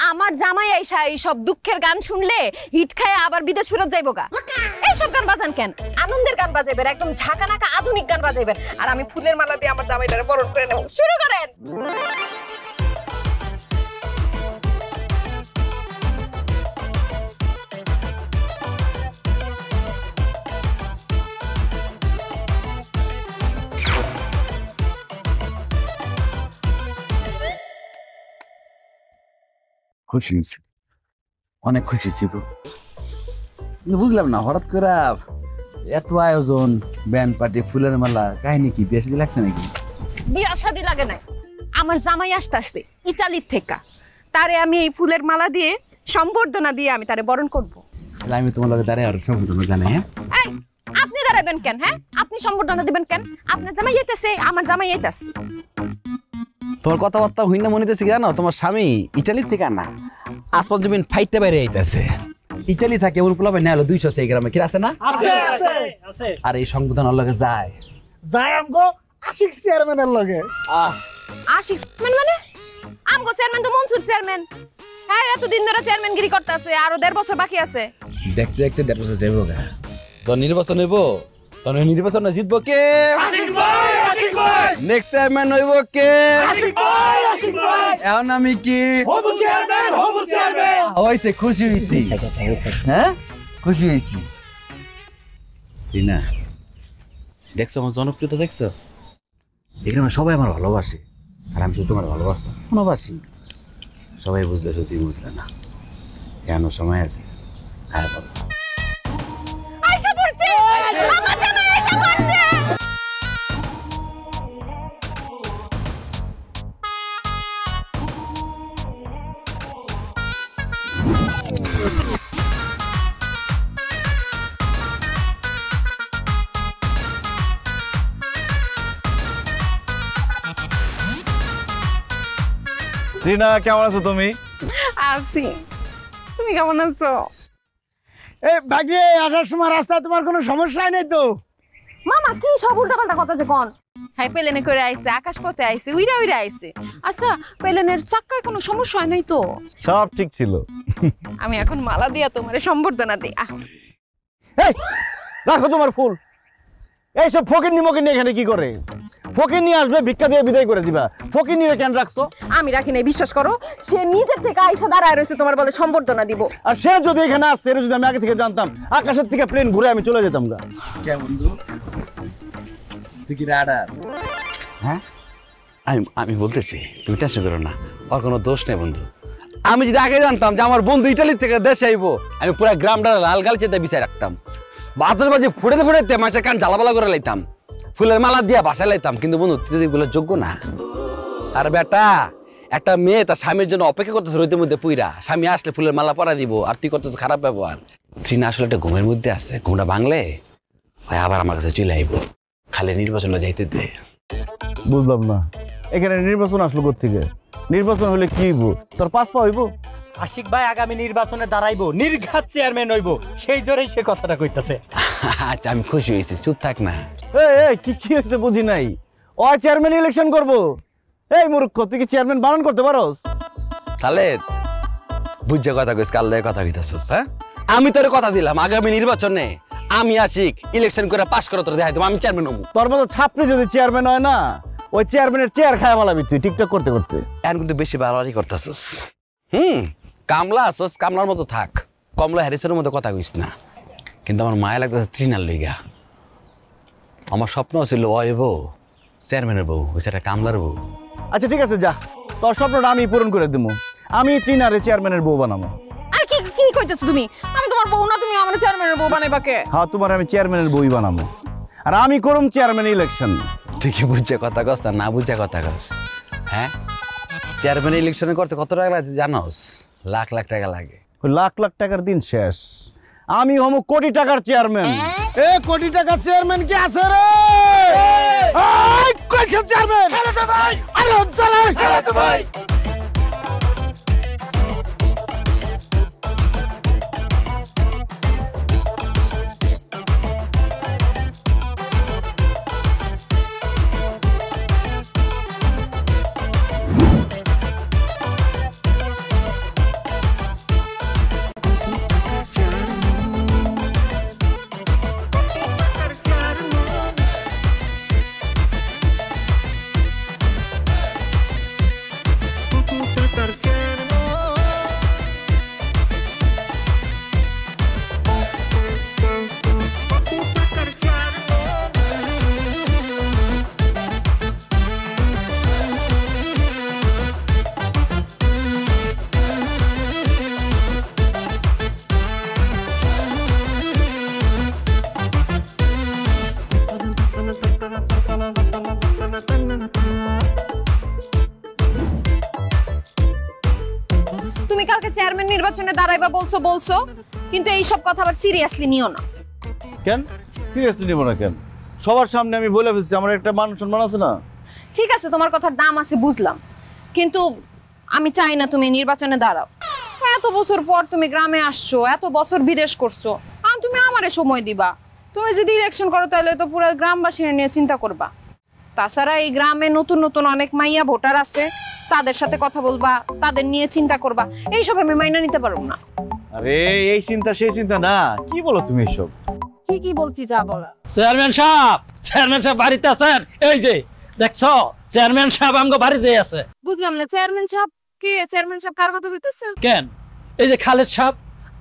আমার জামাই আইসা এই সব দুঃখের গান শুনলে হিট খায় আবার বিদেশ ফেরত যাইবো গা। এই সব গান বাজান কেন? আনন্দের গান বাজাইবেন, একদম ঝাঁকানাকা আধুনিক গান বাজাইবেন, আর আমি ফুলের মালা দিয়ে আমার জামাইটারে বরণ করে নেব। শুরু করেন। খুশি হয়েছি, অনেক খুশি হয়েছি। বুঝলাম না হঠাৎ করে এত আয়োজন, ব্যান্ড পার্টি, ফুলের মালা, কাহিনী কি বিয়ে শাদী লাগছে নাকি? বিয়া শাদী লাগে নাই, আমার জামাই আসতে আসতে ইতালির থেকে তারে আমি এই ফুলের মালা দিয়ে সম্বর্ধনা দিয়ে আমি তারে বরণ করব। তাহলে আমি তোমার লগে দাঁড়াই আর সম্বর্ধনা জানাই। হ্যাঁ, এই আপনি দাঁড়াবেন কেন? হ্যাঁ, আপনি সম্বর্ধনা দিবেন কেন? আপনার জামাই আইতাছে, আমার জামাই আইতাছে। তোমার কথাবার্তা হইনা মনে হইতেছে কি জানো? তোমার স্বামী ইটালির থেকে না, আসমান জমিন ফাইটটা বাইরে আইতাছে। ইটালি থাকে এমন পোলা ভাই না হলো 200 সেই গ্রামে কি আছে না? আছে। আর এই সংবিধানের লগে যায় আমগো আশিক চেয়ারম্যানের লগে। আশিক চেয়ারম্যান মানে? আমগো চেয়ারম্যান তো মনসুর চেয়ারম্যান। হ্যাঁ, এতদিন ধরে চেয়ারম্যানগিরি করতেছে, আরো 1.5 বছর বাকি আছে। দেখতে দেখতে 1.5 বছর যাবো গা। তো নির্বাচন হইব, তখন নির্বাচন জিতবো কে? আশিক ভাই। আশিক ভাই। নেক্সট চেয়ারম্যান হইব কে? আশিক ভাই। আশিক ভাই। এখন আমি কি হব? চেয়ারম্যান। হইছে, খুশি হইছি। হ্যাঁ, খুশি হইছি। রিনা, দেখছো আমার জনপ্রিয়তা? দেখছো এখানে সবাই আমার ভালোবাসে, আর আমি শুধু তোমার ভালোবাসতাম, ভালোবাসি। সবাই বুঝলে, সত্যি বুঝলে না। কেন সময় আছে? হ্যাঁ বলো। আইসা পড়ছে, আমার জামাই আইসা পড়ছে। রিনা, কেমন আছো তুমি? আছি, তুমি কেমন আছো? এই ভাগ্নে, আসার সময় রাস্তায় তোমার কোনো সমস্যা নেই তো? মামা কি সব উল্টাপাল্টা কথা যে কোন? হ্যাঁ, প্লেনে করে আইছে, আকাশ পথে আইছে, উইরা উইরা আইছে। আচ্ছা, প্লেনের চাকায় কোনো সমস্যা হয় নাই তো? সব ঠিক ছিল। আমি এখন মালা দিয়া তোমারে সম্বর্ধনা দিই। এই রাখো তোমার ফুল। এইসব ফকিন্নি মকিন্নি এখানে কি করে? ফকিন্নি আসবে, ভিক্ষা দিয়ে বিদায় করে দিবা। ফকিন্নিরে কেন রাখছো? আমি রাখি নাই, বিশ্বাস করো। সে নিজের থেকে আইসা দাঁড়ায় রয়েছে তোমার বলে সম্বর্ধনা দিব। আর সে যদি এখানে আসছে, এটা যদি আমি আগে থেকে জানতাম, আকাশের থেকে প্লেন ঘুরে আমি চলে যেতাম গা। কে বন্ধু, তুই কি রাডার? হ্যাঁ, আমি বলতেছি, তুমি টেনশন করো না, ওর কোনো দোষ নেই বন্ধু। আমি যদি আগে জানতাম যে আমার বন্ধু ইটালি থেকে দেশে আইবো, আমি পুরো গ্রামটা লাল গাল চেতে বিছাই রাখতাম, বাতাস বাজে ফুটাতে ফুটাতে মাসে কান জ্বালাপালা করে লাইতাম, ফুলের মালা দিয়া বাসায় লাইতাম। কিন্তু বন্ধু তুই যদি এগুলো যোগ্য না। আর বেটা, একটা মেয়ে তার স্বামীর জন্য অপেক্ষা করতেছে রোদের মধ্যে পুইরা, স্বামী আসলে ফুলের মালা পরা দিব, আর তুই করতেছে খারাপ ব্যবহার। ট্রিনা আসলে একটা ঘুমের মধ্যে আছে, ঘুমটা ভাঙলে আবার আমার কাছে চলে আইব। খালি নির্বাচনে যাইতে দে। বুঝলাম না, এখানে নির্বাচন আসলো কোত্থেকে? নির্বাচন হলে কি হইব? তোর পাস পা হইব? আশিক ভাই আগামী নির্বাচনে দাঁড়াইবো, নির্ঘাত চেয়ারম্যান হইব, সেই জোরেই সে কথাটা কইতাছে। আচ্ছা, আমি খুশি হয়েছি, চুপ থাক না। এই কি কি হয়েছে বুঝি নাই। ও চেয়ারম্যান ইলেকশন করবো? এই মূর্খ, তুই কি চেয়ারম্যান বানান করতে পারোস? তাহলে বুঝছে কথা কইস, কাল কথা কইতাছস? হ্যাঁ, আমি তোর কথা দিলাম, আগামী নির্বাচনে আমি আশিক ইলেকশন করে পাস করে তোর দেখাই দেবো আমি চেয়ারম্যান হবো। তোর মতো ছাত্রী যদি চেয়ারম্যান হয় না, ওই চেয়ারম্যানের চেয়ার খায় মালাবি তুই টিকটক করতে করতে। এখন কিন্তু বেশি বাড়াবাড়ি করতেছস। কামলা আসস, কামলার মতো থাক, কমলা হ্যারিসের মতো কথা কইস না। কিন্তু আমার মায়া লাগতেছে তৃণার লইগা। আমার স্বপ্ন ছিল ওই বউ চেয়ারম্যানের বউ, ওই সেটা কামলার বউ। আচ্ছা ঠিক আছে, যা, তোর স্বপ্নটা আমি পূরণ করে দেবো। আমি তৃণারে চেয়ারম্যানের বউ বানাবো। আর কি কি কইতেছো তুমি? আমি তোমার বউ না, তুমি আমার চেয়ারম্যানের বউ বানাইবা কে? হ্যাঁ, তোমার আমি চেয়ারম্যানের বউই বানাবো, আর আমি করুম চেয়ারম্যান ইলেকশন। ঠিকই বুঝছে কথা কস, না বুঝছে কথা কস। হ্যাঁ, চেয়ারম্যান ইলেকশনে করতে কত টাকা লাগে জানোস? লাখ লাখ টাকা লাগে। লাখ লাখ টাকার দিন শেষ, আমি হম কোটি টাকার চেয়ারম্যান। এ কোটি টাকার চেয়ারম্যান কি আছে রে? এই কইছে চেয়ারম্যান? খেলাতে ভাই, আরে চলে খেলাতে ভাই। তুমি কালকে চেয়ারম্যান নির্বাচনে দাঁড়াইবা বলছো কিন্তু এই সব কথা আবার সিরিয়াসলি নিও না। কেন সিরিয়াসলি নিব না কেন? সবার সামনে আমি বলে ফেলছি, আমার একটা মান সম্মান আছে না? ঠিক আছে, তোমার কথার দাম আছে বুঝলাম, কিন্তু আমি চাই না তুমি নির্বাচনে দাঁড়াও। এত বছর পর তুমি গ্রামে আসছো, এত বছর বিদেশ করছো, আর তুমি আমারে সময় দিবা। তুমি যদি ইলেকশন করো তাহলে তো পুরো গ্রামবাসীরা নিয়ে চিন্তা করবা। তাছাড়া এই গ্রামে নতুন নতুন অনেক মাইয়া ভোটার আছে, তাদের সাথে কথা বলবা, তাদের নিয়ে চিন্তা করবা। এইসব আমি মাইনা নিতে পারবো না। আরে এই চিন্তা সেই চিন্তা না, কি বলো তুমি এসব? কি বলছি যা বলা। চেয়ারম্যান সাহেব বাড়িতে আছেন? এই যে দেখছো চেয়ারম্যান সাহেব আমগো বাড়িতে আছে। বুঝলাম না চেয়ারম্যান সাহেব কে? চেয়ারম্যান সাহেব কার কথা কইতেছে? কেন এই যে খালেদ সাহেব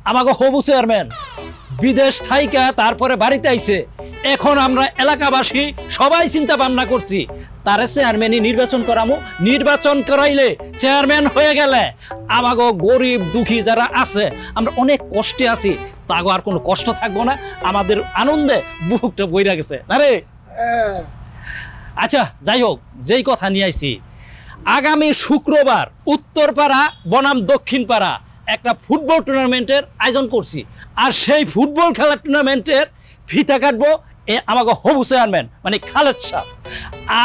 আমাগো হবু চেয়ারম্যান, বিদেশ থাইকা তারপরে বাড়িতে আইছে। এখন আমরা এলাকাবাসী সবাই চিন্তা ভাবনা করছি তারে চেয়ারম্যানই নির্বাচন করামু। নির্বাচন করাইলে চেয়ারম্যান হয়ে গেলে আমাগো গরিব দুঃখী যারা আছে, আমরা অনেক কষ্টে আছি, তাগো আর কোনো কষ্ট থাকবো না, আমাদের আনন্দে বুকটা বইরা গেছে। আরে আচ্ছা যাই হোক, যেই কথা নিয়ে আইছি, আগামী শুক্রবার উত্তরপাড়া বনাম দক্ষিণপাড়া একটা ফুটবল টুর্নামেন্টের আয়োজন করছি। আর সেই ফুটবল খেলার টুর্নামেন্টের ফিতা কাটবো আমাকে হবু চেয়ারম্যান মানে খালেদ সাহেব।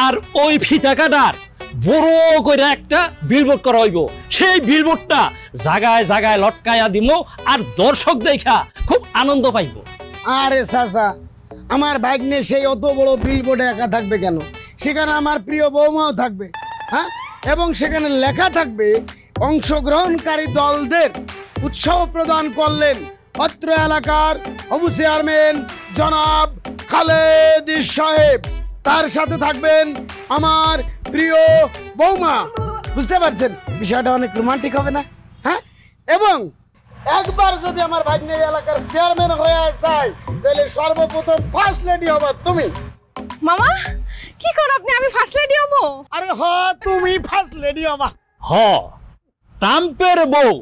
আর ওই ফিতা কাটার বড় করে একটা বিলবোর্ড করা হইব। সেই বিলবোর্ডটা জায়গায় জায়গায় লটকায়া দিব, আর দর্শক দেখা খুব আনন্দ পাইব। আরে চাচা, আমার ভাগ্নে সেই অত বড় বিলবোর্ডে একা থাকবে কেন? সেখানে আমার প্রিয় বৌমাও থাকবে, হ্যাঁ, এবং সেখানে লেখা থাকবে অংশগ্রহণকারী দলদের উৎসাহ প্রদান করলেন অত্র এলাকার হবু চেয়ারম্যান জনাব খালেদ সাহেব। তার সাথে থাকবেন আমার প্রিয় বৌমা। বুঝতে পারছেন বিষয়টা অনেক রোমান্টিক হবে না? হ্যাঁ, এবং একবার যদি আমার ভাগ্নে এলাকার চেয়ারম্যান হয়ে যায় তাহলে সর্বপ্রথম ফার্স্ট লেডি হবা তুমি। মামা কি কোন আপনি? আমি ফার্স্ট লেডি হবো? আরে হ, তুমি ফার্স্ট লেডি হবা। ট্রাম্পের বউ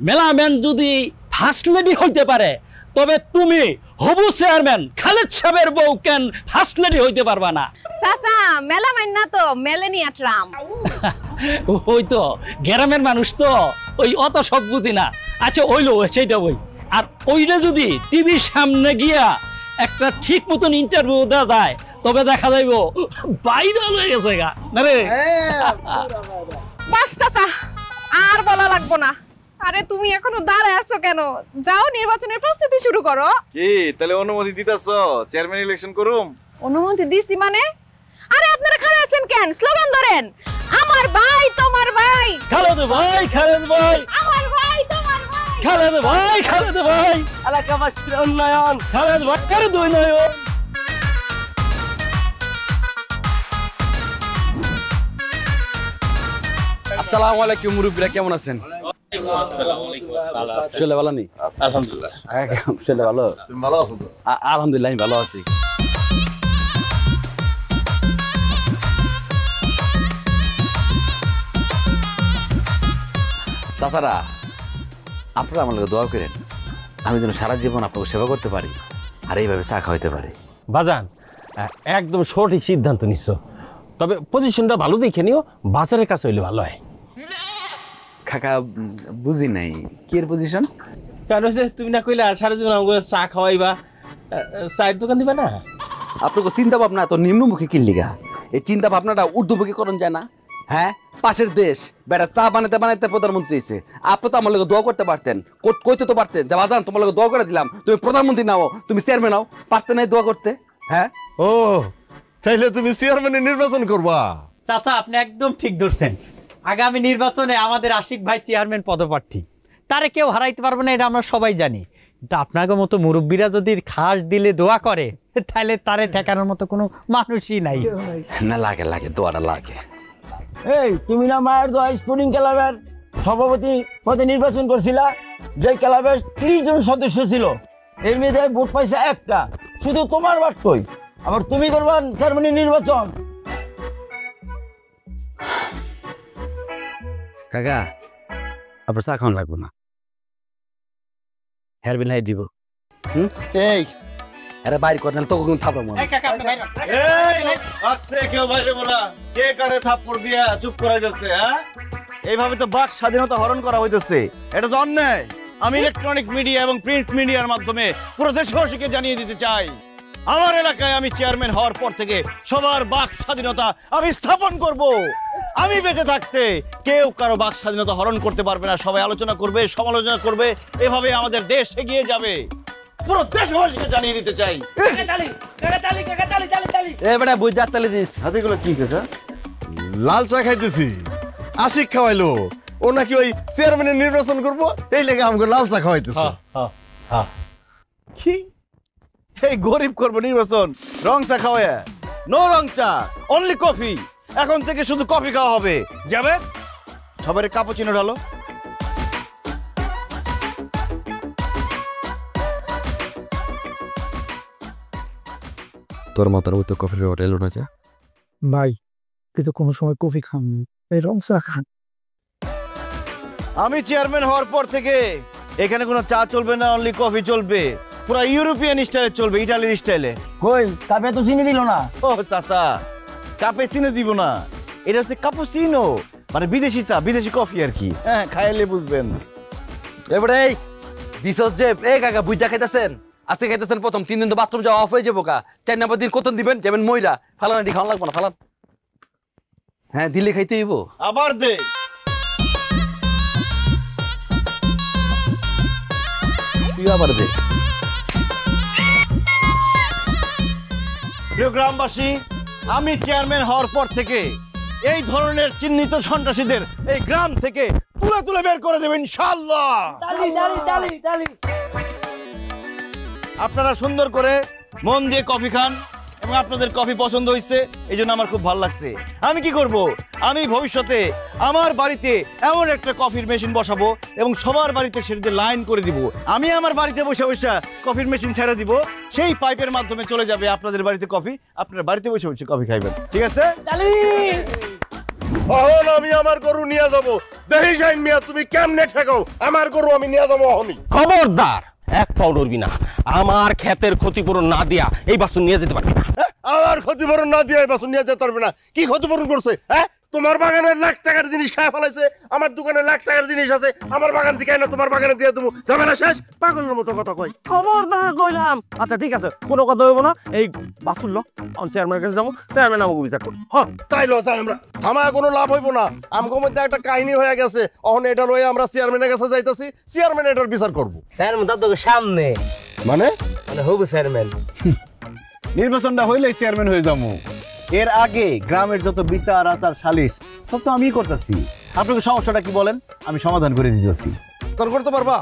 মেলাম্যান যদি ফার্স্ট লেডি হইতে পারে, তবে তুমি হবু চেয়ারম্যান খালেদ সাহেবের বউ কেন ফার্স্ট লেডি হইতে পারবা না? চাচা মেলা মাইন না তো, মেলেনিয়া ট্রাম্প। ওই তো গ্রামের মানুষ তো, ওই অত সব বুঝি না। আচ্ছা ওইলো সেইটা ওই, আর ওইটা যদি টিভির সামনে গিয়া একটা ঠিক মতন ইন্টারভিউ দেওয়া যায়, তবে দেখা যাইব ভাইরাল হয়ে গেছে গা। না রে বাস চাচা, আর বলা লাগবো না। আরে তুমি এখনো দাঁড়ায় আছো কেন? যাও নির্বাচনের প্রস্তুতি শুরু করো। কি তাহলে অনুমতি দিতাছো চেয়ারম্যান ইলেকশন করুম? অনুমতি দিছি মানে? আরে আপনারা খাড়া আছেন কেন? স্লোগান ধরেন, আমার ভাই তোমার ভাই, খালেদ ভাই, খালেদ ভাই, আমার ভাই তোমার ভাই, খালেদ ভাই, খালেদ ভাই, এলাকাবাসীর উন্নয়ন, খালেদ ভাই এর দুই নয়ন। আসসালামু আলাইকুম মুরব্বিরা, কেমন আছেন? শরীর ভালো নেই? আলহামদুলিল্লাহ। শরীর ভালো? তুমি ভালো আছো তো? আলহামদুলিল্লাহ আমি ভালো আছি। চাচারা, আপনারা আমার লোক দোয়া করেন, আমি যেন সারা জীবন আপনাকে সেবা করতে পারি আর এইভাবে চা খাওয়াইতে পারি। বাজান একদম সঠিক সিদ্ধান্ত নিচ্ছ, তবে পজিশনটা ভালো দেখে নিও, বাজারের কাছে হইলে ভালো হয়। কাকা বুঝি নাই কি এর পজিশন? কারণ হচ্ছে তুমি না কইলা সারা জীবন আমাকে চা খাওয়াইবা, চায়ের দোকান দিবা না? আপনাকে চিন্তা ভাবনা তো নিম্নমুখী কিনলিগা, এই চিন্তা ভাবনাটা ঊর্ধ্বমুখী করণ যায় না? হ্যাঁ, পাশের দেশ বেটা চা বানাইতে বানাইতে প্রধানমন্ত্রী হয়েছে, আপনি তো আমার লোক দোয়া করতে পারতেন, কইতে তো পারতেন যে বাজান তোমার লোক দোয়া করে দিলাম, তুমি প্রধানমন্ত্রী নাও, তুমি চেয়ারম্যান নাও, পারতে নাই দোয়া করতে? হ্যাঁ, ও তাইলে তুমি চেয়ারম্যানের নির্বাচন করবা? চাচা আপনি একদম ঠিক ধরছেন। আগামী নির্বাচনে আমাদের আশিক ভাই চেয়ারম্যান পদপ্রার্থী, তারে কেউ হারাইতে পারবে না, এটা আমরা সবাই জানি। কিন্তু আপনাদের মতো মুরব্বীরা যদি খাস দিলে দোয়া করে, তাহলে তারে ঠেকানোর মতো কোনো মানুষই নাই। না লাগে লাগে, দোয়াটা লাগে। এই তুমি না মায়ের দোয়া স্পোর্টিং ক্লাবের সভাপতি পদে নির্বাচন করছিলা, যে ক্লাবের 30 জন সদস্য ছিল, এর মধ্যে ভোট পাইছে একটা, শুধু তোমার বাট কই, আবার তুমি করবা চেয়ারম্যান নির্বাচন? কাকা আপনার চা খাওয়ান লাগবো না, হেয়ার বিল হাই দিব। এই আরে বাইরে করেন তো কোন থাপড় মনে। আস্তে কেউ বাইরে বলা, কে কারে থাপ্পড় দিয়া চুপ করাই যাচ্ছে? হ্যাঁ এইভাবে তো বাক স্বাধীনতা হরণ করা হইতেছে, এটা তো অন্যায়। আমি ইলেকট্রনিক মিডিয়া এবং প্রিন্ট মিডিয়ার মাধ্যমে পুরো দেশবাসীকে জানিয়ে দিতে চাই, আমার এলাকায় আমি চেয়ারম্যান হওয়ার পর থেকে সবার বাক স্বাধীনতা আমি স্থাপন করব। আমি বেঁচে থাকতে কেউ কারো বাক স্বাধীনতা হরণ করতে পারবে না। সবাই আলোচনা করবে, সমালোচনা করবে, এভাবে আমাদের দেশ এগিয়ে যাবে। পুরো দেশবাসীকে জানিয়ে দিতে চাই। এবারে বুঝা তালি দিস। হাতিগুলো কি কথা? লাল চা খাইতেছি, আশিক খাওয়াইলো, ও নাকি ওই চেয়ারম্যানের নির্বাচন করবো, এই লেগে আমাকে লাল চা খাওয়াইতেছে। কি এই গরিব করবো নির্বাচন? রং চা খাওয়া? নো রং চা, অনলি কফি। এখন থেকে শুধু কফি খাওয়া হবে। যাবে সবাই কাপুচিনো ঢালো। তোর মাথার মধ্যে কফির অর্ডার এলো না যা? ভাই কিন্তু কোনো সময় কফি খাননি, এই রং চা খান। আমি চেয়ারম্যান হওয়ার পর থেকে এখানে কোনো চা চলবে না, অনলি কফি চলবে। পুরো ইউরোপিয়ান স্টাইলে চলবে, ইটালির স্টাইলে। কই কাপে তো চিনি দিল না। ও চাচা, কাপে চিনি দিব না, এটা হচ্ছে কাপুচিনো, মানে বিদেশি চা, বিদেশি কফি আর কি। হ্যাঁ, খাইলে বুঝবেন। এবারে এই দিছস যে এই কাকা বুঝা খাইতেছেন, আজকে খাইতেছেন প্রথম 3 দিন তো বাথরুম যাওয়া অফ হয়ে যাবো কা। 4 নম্বর দিন কত দিবেন? যাবেন ময়রা ফালানাটি খাওয়া লাগবো না, ফালান। হ্যাঁ দিলে খাইতে হইব। আবার দে। তুই আবার দে। প্রিয় গ্রামবাসী, আমি চেয়ারম্যান হওয়ার পর থেকে এই ধরনের চিহ্নিত সন্ত্রাসীদের এই গ্রাম থেকে তুলে তুলে বের করে দেবেন ইনশাআল্লাহ। আপনারা সুন্দর করে মন দিয়ে কফি খান এবং আপনাদের কফি পছন্দ হয়েছে, এই জন্য আমার খুব ভালো লাগছে। আমি কি করব, আমি ভবিষ্যতে আমার বাড়িতে এমন একটা কফির মেশিন বসাবো এবং সবার বাড়িতে সেটাতে লাইন করে দিব। আমি আমার বাড়িতে বসে বসে কফির মেশিন ছেড়ে দিব, সেই পাইপের মাধ্যমে চলে যাবে আপনাদের বাড়িতে কফি, আপনার বাড়িতে বসে বসে কফি খাইবেন। ঠিক আছে? অহন আমি আমার গরু নিয়ে যাবো, দেখি যাইন মিয়া তুমি কেমনে ঠেকাও, আমার গরু আমি নিয়ে যাবো অহনি। খবরদার, এক পাও নড়বি না। আমার ক্ষেতের ক্ষতিপূরণ না দিয়া এই বাছুর নিয়ে যেতে পারবি না। আমার ক্ষতিপূরণ না দিয়ে বাসন নিয়ে যেতে পারবে না। কি ক্ষতিপূরণ করছে? হ্যাঁ, তোমার বাগানের লাখ টাকার জিনিস খায় ফেলাইছে, আমার দোকানে লাখ টাকার জিনিস আছে, আমার বাগান থেকে না তোমার বাগানে দিয়ে দেবো, ঝামেলা শেষ। পাগলের মতো কথা কয়। খবরদার কইলাম। আচ্ছা ঠিক আছে, কোনো কথা হইব না। এই বাছুর লো, চেয়ারম্যানের কাছে যাবো, চেয়ারম্যান আমাকে বিচার করবো। হ্যাঁ তাই লো, তাই আমরা থামা কোনো লাভ হইব না। আমগো মধ্যে একটা কাহিনী হয়ে গেছে, অহন এটা লয়ে আমরা চেয়ারম্যানের কাছে যাইতাছি, চেয়ারম্যান এটার বিচার করবো। চেয়ারম্যান তো সামনে, মানে মানে হবু চেয়ারম্যান। নির্বাচনটা হইলেই চেয়ারম্যান হয়ে যাবো। এর আগে গ্রামের যত বিচার আচার সালিশ সব তো আমিই করতেছি। আপনাকে সমস্যাটা কি বলেন, আমি সমাধান করে দিতেছি। তোর করতে পারবা?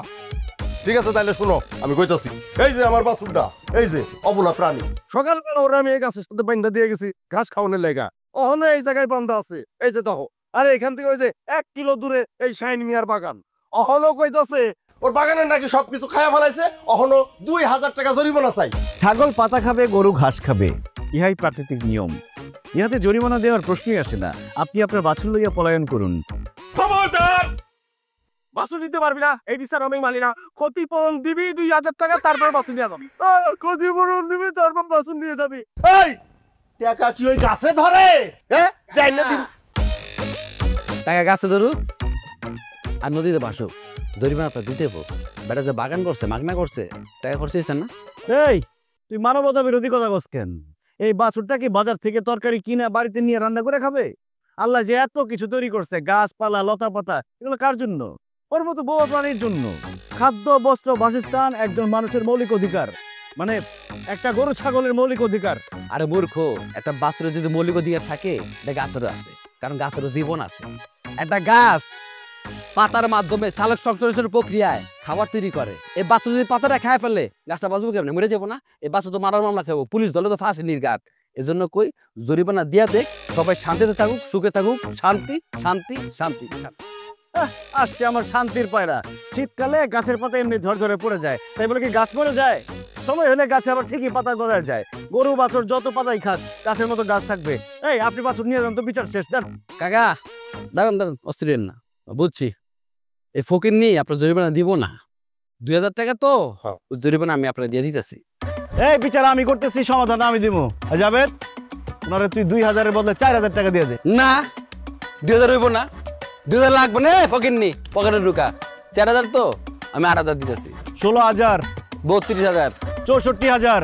ঠিক আছে তাইলে শুনো, আমি কইতাছি। এই যে আমার বাছুরটা, এই যে অবলা প্রাণী, সকালবেলা ওরা আমি এই গাছের সাথে বান্ধা দিয়ে গেছি ঘাস খাওয়ানোর লেগা, অহনো এই জায়গায় বান্ধা আছে, এই যে দেখো। আর এখান থেকে ওই যে 1 কিলো দূরে এই শাইন মিয়ার বাগান, অহনো কইতাছে ওর বাগানে নাকি সবকিছু খায়া ফেলাইছে, অহনো 2000 টাকা জরিমানা চাই। ছাগল পাতা খাবে, গরু ঘাস খাবে, ইহাই প্রাকৃতিক নিয়ম। ইহাতে জরিমানা দেওয়ার প্রশ্নই আসে না। আপনি আপনার বাছুর লইয়া পলায়ন করুন। খবরদার, বাছুর দিতে পারবি না, এই বিচার আমি মানি না। ক্ষতিপূরণ দিবি 2000 টাকা, তারপর বাছুর নিয়ে যাবি। ক্ষতিপূরণ দিবি, তারপর বাছুর নিয়ে যাবি। এই টাকা কি ওই গাছে ধরে? হ্যাঁ যাই না দিবি টাকা গাছে ধরুক আর নদীতে বাসো, জরিমানা তো দিতে হবো। বেটা যে বাগান করছে, মাগনা করছে, টাকা খরচ হয়েছে না? এই তুই মানবতা বিরোধী কথা বলছ কেন? এই বাছুরটা কি বাজার থেকে তরকারি কিনে বাড়িতে নিয়ে রান্না করে খাবে? আল্লাহ যে এত কিছু তৈরি করছে, গাছপালা, লতা পাতা, এগুলো কার জন্য? ওর মতো বহু প্রাণীর জন্য। খাদ্য, বস্ত্র, বাসস্থান একজন মানুষের মৌলিক অধিকার, মানে একটা গরু ছাগলের মৌলিক অধিকার। আরে মূর্খ, একটা বাছুরের যদি মৌলিক অধিকার থাকে, এটা গাছেরও আছে, কারণ গাছেরও জীবন আছে। একটা গাছ পাতার মাধ্যমে সালোক সংশ্লেষণের প্রক্রিয়ায় খাবার তৈরি করে। এই বাছুর যদি পাতাটা খায় ফেললে গাছটা বাঁচবো কেমন? মরে যাবো না? এই বাছুর তো মারার মামলা খাবো, পুলিশ দলে তো ফাঁসি নির্ঘাত। এজন্য কই জরিমানা দিয়া দেখ, সবাই শান্তিতে থাকুক, সুখে থাকুক। শান্তি শান্তি শান্তি শান্তি। আসছে আমার শান্তির পায়রা। শীতকালে গাছের পাতা এমনি ঝরঝরে পড়ে যায়, তাই বলে কি গাছ মরে যায়? সময় হলে গাছে আবার ঠিকই পাতা গজায় যায়। গরু বাছুর যত পাতাই খাক, গাছের মতো গাছ থাকবে। এই আপনি বাছুর নিয়ে যান তো, বিচার শেষ। দেন কাকা, দাঁড়ান দাঁড়ান, অস্থির না, বুঝছি। এই ফকির নিয়ে আপনার জরিমানা দিব না। 2000 টাকা তো জরিমানা আমি আপনার দিয়ে দিতেছি। এই বিচার আমি করতেছি, সমাধান আমি দিব। যাবেদ, ওনারে তুই 2000-এর বদলে 4000 টাকা দিয়ে দে। না, 2000 হইব না, 2000 লাগবে না ফকিরনি পকেটে ঢুকা 4000 তো আমি 8000 দিতেছি 16,000 32000 64,000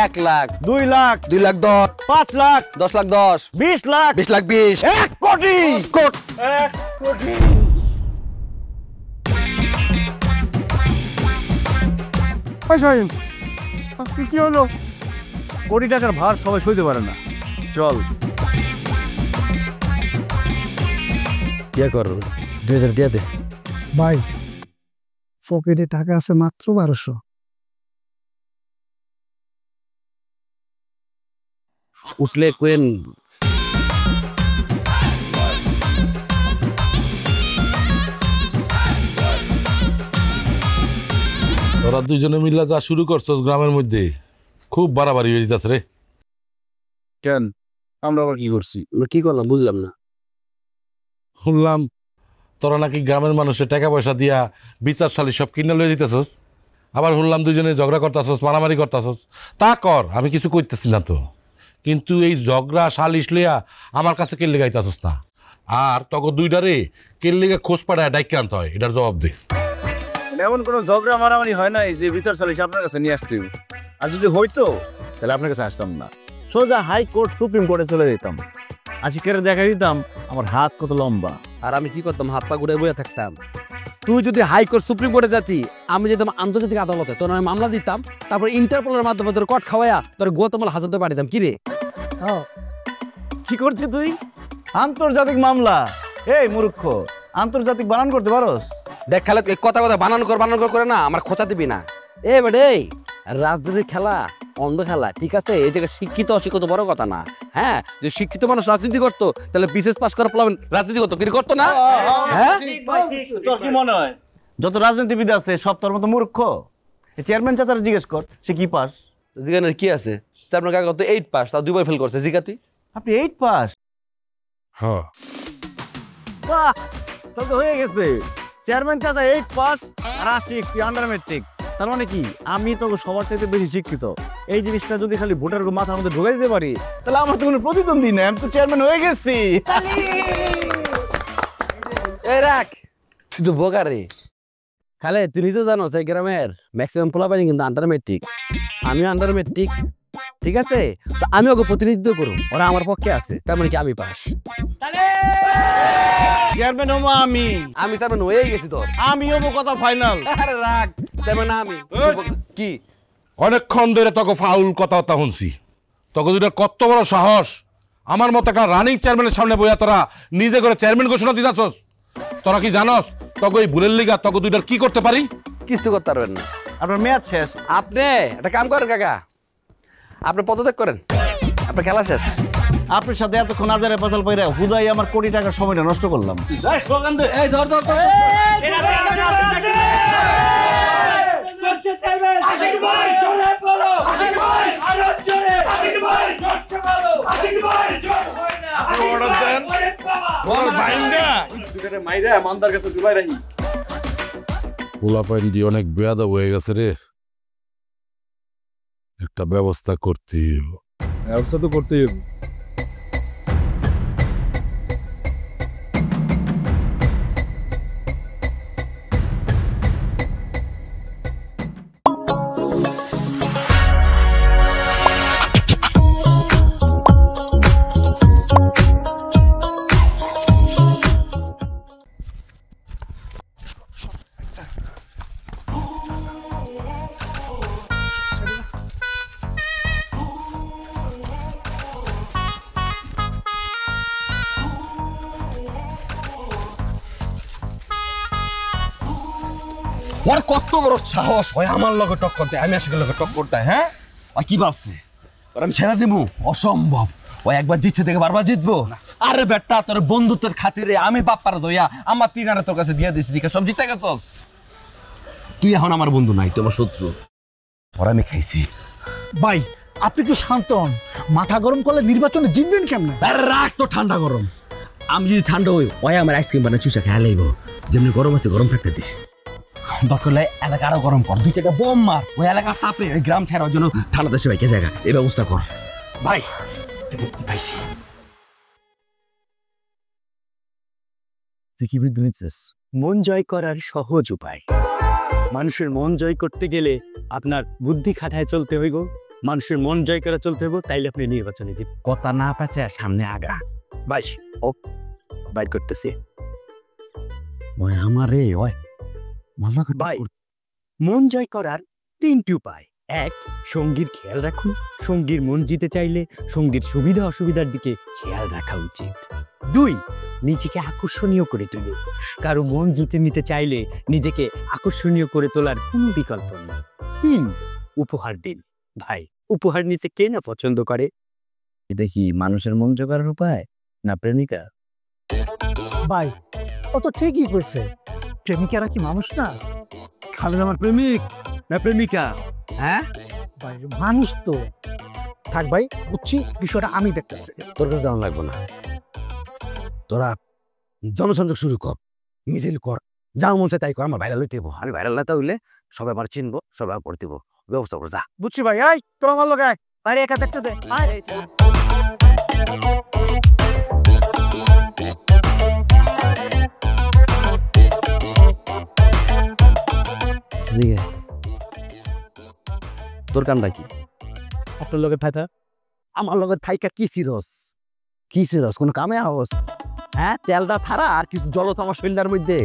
1 লাখ 2 লাখ 2 লাখ 10 5 লাখ 10 লাখ 10 20 লাখ 20 লাখ 20 1 কোটি 1 কোটি শাহিন কি হলো? কোটি টাকার ভার সবাই সইতে পারে না। চল ইয়া কর 2000 দিয়া দে ভাই পকেটে টাকা আছে মাত্র 1200। উঠলে কোয়েন তোরা দুইজনে মিল্লা যা শুরু করছস গ্রামের মধ্যে খুব বাড়াবাড়ি হয়ে যেতেছে রে। কেন আমরা আবার কি করছি? কি করলাম বুঝলাম না। শুনলাম তোরা নাকি গ্রামের মানুষের টাকা পয়সা দিয়া বিচার শালি সব কিনে লয়ে দিতেছস, আবার শুনলাম দুইজনে ঝগড়া করতেছস, মারামারি করতেছস। তা কর, আমি কিছু করতেছি না তো, কিন্তু এই ঝগড়া সালিশ লইয়া আমার কাছে কেল্লে গাইতেছস না। আর তখন দুইটারে কেল্লিগে খোঁজ পাড়ায় ডাইকে আনতে হয়, এটার জবাব দে। এমন কোনো ঝগড়া মারামারি হয় না যে বিচার সালিশ আপনার কাছে নিয়ে আসতে হবে। আর যদি হইতো তাহলে আপনার কাছে আসতাম না, সোজা হাইকোর্ট সুপ্রিম কোর্টে চলে যেতাম। আশিকের দেখা দিতাম আমার হাত কত লম্বা। আর আমি কি করতাম? হাত পা ঘুরে বয়ে থাকতাম। তুই যদি হাইকোর্ট সুপ্রিম কোর্টে যাতি, আমি যেতাম আন্তর্জাতিক আদালতে, তোর আমি মামলা দিতাম, তারপর ইন্টারপোলের মাধ্যমে তোর কট খাওয়াইয়া তোর গোতমাল হাজাতে পারিতাম। কি রে কি করছিস তুই? আন্তর্জাতিক মামলা? এই মূর্খ, আন্তর্জাতিক বানান করতে পারোস? দেখ খেলা কথা কথা বানান কর করে না আমার খোঁচা দিবি না। এ বেডে রাজনীতির খেলা অন্ধ খেলা, ঠিক আছে? এই জায়গায় শিক্ষিত অশিক্ষিত বড় কথা না। হ্যাঁ, যে শিক্ষিত মানুষ রাজনীতি করতো তাহলে বিশেষ পাস করা প্লাবেন রাজনীতি করতো, কি করতো না? হ্যাঁ, তোর কি মনে হয় যত রাজনীতিবিদ আছে সব তোর মতো মূর্খ? চেয়ারম্যান চাচার জিজ্ঞেস কর, সে কি পাস? জিগানের কি আছে? আপনার কাকা তো 8 পাস, তাও 2 বার ফেল করছে। জিগা তুই। আপনি 8 পাস? হ্যাঁ, বাহ, তোর তো হয়ে গেছে। চেয়ারম্যান চাচা 8 পাস আর আশিক তুই আন্ডার ম্যাট্রিক। তার মানে কি আমি তো সবার চাইতে বেশি শিক্ষিত। এই জিনিসটা যদি খালি ভোটার মাথার মধ্যে ঢুকাই দিতে পারি তাহলে আমার তো কোনো প্রতিদ্বন্দ্বী নেই, আমি তো চেয়ারম্যান হয়ে গেছি। এই রাখ, তুই তো বোকা রে। খালে তুই নিজে জানো এই গ্রামের ম্যাক্সিমাম পোলাপানি কিন্তু আন্ডার ম্যাট্রিক, আমিও আন্ডার ম্যাট্রিক, ঠিক আছে? তো আমি ওকে প্রতিনিধিত্ব করুন, ওরা আমার পক্ষে আছে, তার মানে কি আমি পাস। চেয়ারম্যান হবো আমি। আমি তার মানে হয়ে গেছি তোর। আমি হবো কথা ফাইনাল। আরে রাখ, তার মানে আমি কি অনেকক্ষণ ধরে তোকে ফাউল কথাবার্তা শুনছি। তোকে দুইটা কত বড় সাহস, আমার মতো একটা রানিং চেয়ারম্যানের সামনে বইয়া তোরা নিজে করে চেয়ারম্যান ঘোষণা দিতেছস। তোরা কি জানস তোকে এই ভুলের লিগা তোকে দুইটার কি করতে পারি? কিছু করতে পারবেন না। আপনার মেয়াদ শেষ। আপনি একটা কাম করেন কাকা, আপনি পদত্যাগ করেন, আপনার খেলা শেষ। আপনার সাথে এতক্ষণ আজারে পাজাল পাইরা হুদাই আমার কোটি টাকার সময়টা নষ্ট করলাম। এই ধর ধর ধর, পোলাপাইন দিয়ে অনেক বেয়াদব হয়ে গেছে রে, একটা ব্যবস্থা করতেই হবে। ব্যবস্থা তো করতেই হবে। ওর কত বড় সাহস হয় আমার লগে টক্কর দেয়, আমি আশিকের লগে টক্কর দেয়। হ্যাঁ, আর কি ভাবছে ওর আমি ছেড়ে দিব? অসম্ভব। ও একবার জিতছে থেকে বারবার জিতবো? আরে বেটা, তোর বন্ধুত্বের খাতিরে আমি বাপ্পারে দইয়া আমার 3 তোর কাছে দিয়ে দিছি, দিকে সব জিতে গেছস। তুই এখন আমার বন্ধু নাই, তোমার শত্রু। ওর আমি খাইছি। ভাই আপনি একটু শান্ত হন, মাথা গরম করলে নির্বাচনে জিতবেন কেমনে? আরে রাখ তো ঠান্ডা গরম। আমি যদি ঠান্ডা হই, ওই আমার আইসক্রিম বানায় চুষা খেয়ে লাইব। যেমনি গরম আছে গরম থাকতে দে। দরকার হলে এলাকা আরো গরম কর, 2টা বোম মার, ওই এলাকার তাপে ওই গ্রাম ছাড়ার জন্য ঠান্ডা দেশে বাইকে জায়গা এই ব্যবস্থা কর। ভাই পাইছি। তুই কি বুদ্ধি নিচ্ছিস? মন জয় করার সহজ উপায়। মানুষের মন জয় করতে গেলে আপনার বুদ্ধি খাটায় চলতে হইব, মানুষের মন জয় করে চলতে হইব, তাইলে আপনি নির্বাচনে জিতবেন। কথা না পাচ্ছে সামনে আগা। বাইশ ও বাইর করতেছি। ওই আমারে ওই ভাই, মন জয় করার 3টি উপায়। 1, সঙ্গীর খেয়াল রাখুন। সঙ্গীর মন জিতে চাইলে সঙ্গীর সুবিধা অসুবিধার দিকে খেয়াল রাখা উচিত। 2, নিজেকে আকর্ষণীয় করে তুলুন। কারো মন জিতে নিতে চাইলে নিজেকে আকর্ষণীয় করে তোলার কোনো বিকল্প নেই। 3, উপহার দিন। ভাই, উপহার নিতে কে না পছন্দ করে? এটা কি মানুষের মন জোগাড়ের উপায় না প্রেমিকা? ভাই ও তো ঠিকই করছে, প্রেমিকারা কি মানুষ না? খালেদ আমার প্রেমিক না প্রেমিকা? হ্যাঁ ভাই, মানুষ তো। থাক ভাই, বুঝছি, বিষয়টা আমি দেখতেছি। তোর কাছে দাম লাগবে না, তোরা জনসংযোগ শুরু কর, মিছিল কর, যা মন চায় তাই কর। আমার ভাইরাল হইতে হইব, আমি ভাইরাল না হইলে সবাই আমার চিনবো, সবাই আমার পড়তে হইব, ব্যবস্থা করে যা। বুঝছি ভাই, আয় তোর আমার লোক আয়, বাইরে একা দেখতে দে। তোর কামটা কি? আপনার লোকের ফায়দা আমার লগত থাইকা কি ফিরস? কি ফিরস? কোনো কামে আহস? হ্যাঁ, তেলটা ছাড়া আর কিছু জল তো আমার শরীরের মধ্যে।